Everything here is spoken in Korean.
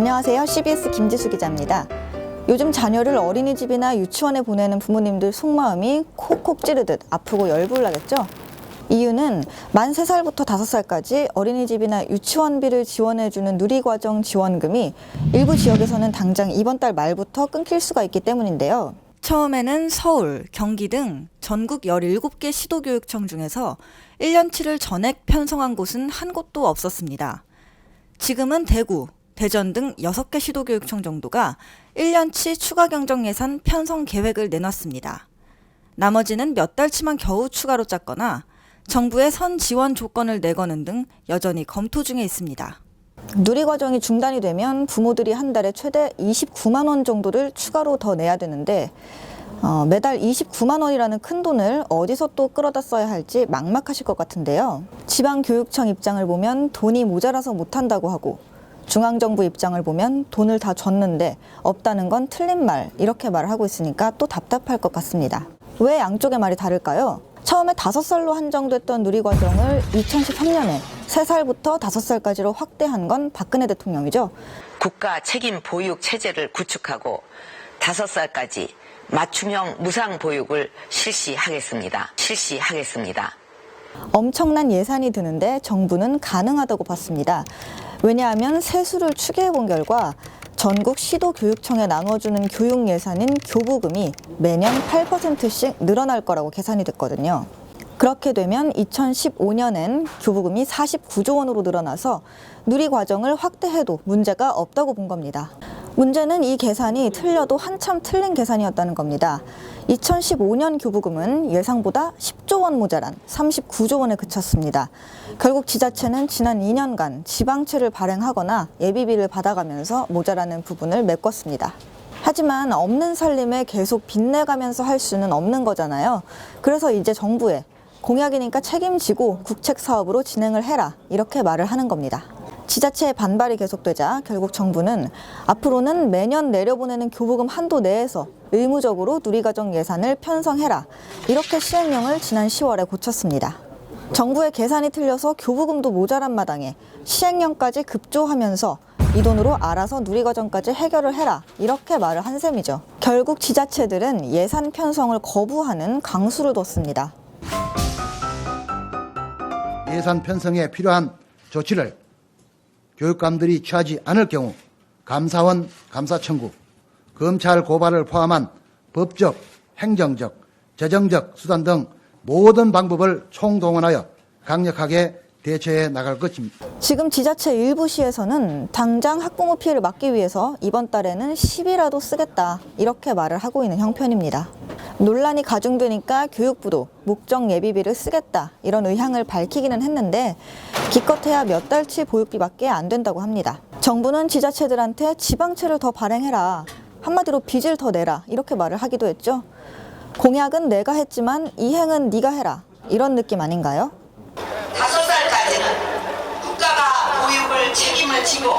안녕하세요. CBS 김지수 기자입니다. 요즘 자녀를 어린이집이나 유치원에 보내는 부모님들 속마음이 콕콕 찌르듯 아프고 열불나겠죠? 이유는 만 3살부터 5살까지 어린이집이나 유치원비를 지원해주는 누리과정 지원금이 일부 지역에서는 당장 이번 달 말부터 끊길 수가 있기 때문인데요. 처음에는 서울, 경기 등 전국 17개 시도교육청 중에서 1년치를 전액 편성한 곳은 한 곳도 없었습니다. 지금은 대구, 대전 등 6개 시도교육청 정도가 1년치 추가 경정 예산 편성 계획을 내놨습니다. 나머지는 몇 달치만 겨우 추가로 짰거나 정부의 선 지원 조건을 내거는 등 여전히 검토 중에 있습니다. 누리과정이 중단이 되면 부모들이 한 달에 최대 29만 원 정도를 추가로 더 내야 되는데 매달 29만 원이라는 큰 돈을 어디서 또 끌어다 써야 할지 막막하실 것 같은데요. 지방교육청 입장을 보면 돈이 모자라서 못한다고 하고 중앙정부 입장을 보면 돈을 다 줬는데 없다는 건 틀린 말 이렇게 말을 하고 있으니까 또 답답할 것 같습니다. 왜 양쪽의 말이 다를까요? 처음에 5살로 한정됐던 누리과정을 2013년에 3살부터 5살까지로 확대한 건 박근혜 대통령이죠. 국가 책임 보육 체제를 구축하고 5살까지 맞춤형 무상 보육을 실시하겠습니다. 엄청난 예산이 드는데 정부는 가능하다고 봤습니다. 왜냐하면 세수를 추계해 본 결과 전국 시도교육청에 나눠주는 교육 예산인 교부금이 매년 8%씩 늘어날 거라고 계산이 됐거든요. 그렇게 되면 2015년엔 교부금이 49조 원으로 늘어나서 누리과정을 확대해도 문제가 없다고 본 겁니다. 문제는 이 계산이 틀려도 한참 틀린 계산이었다는 겁니다. 2015년 교부금은 예상보다 10조 원 모자란 39조 원에 그쳤습니다. 결국 지자체는 지난 2년간 지방채를 발행하거나 예비비를 받아가면서 모자라는 부분을 메꿨습니다. 하지만 없는 살림에 계속 빚내가면서 할 수는 없는 거잖아요. 그래서 이제 정부에 공약이니까 책임지고 국책 사업으로 진행을 해라 이렇게 말을 하는 겁니다. 지자체의 반발이 계속되자 결국 정부는 앞으로는 매년 내려보내는 교부금 한도 내에서 의무적으로 누리과정 예산을 편성해라 이렇게 시행령을 지난 10월에 고쳤습니다. 정부의 계산이 틀려서 교부금도 모자란 마당에 시행령까지 급조하면서 이 돈으로 알아서 누리과정까지 해결을 해라 이렇게 말을 한 셈이죠. 결국 지자체들은 예산 편성을 거부하는 강수를 뒀습니다. 예산 편성에 필요한 조치를 교육감들이 취하지 않을 경우 감사원 감사 청구, 검찰 고발을 포함한 법적, 행정적, 재정적 수단 등 모든 방법을 총동원하여 강력하게 대처해 나갈 것입니다. 지금 지자체 일부 시에서는 당장 학부모 피해를 막기 위해서 이번 달에는 10이라도 쓰겠다 이렇게 말을 하고 있는 형편입니다. 논란이 가중되니까 교육부도 목적 예비비를 쓰겠다 이런 의향을 밝히기는 했는데 기껏해야 몇 달치 보육비밖에 안 된다고 합니다. 정부는 지자체들한테 지방채를 더 발행해라, 한마디로 빚을 더 내라 이렇게 말을 하기도 했죠. 공약은 내가 했지만 이행은 네가 해라 이런 느낌 아닌가요? 5살까지는 국가가 보육을 책임을 지고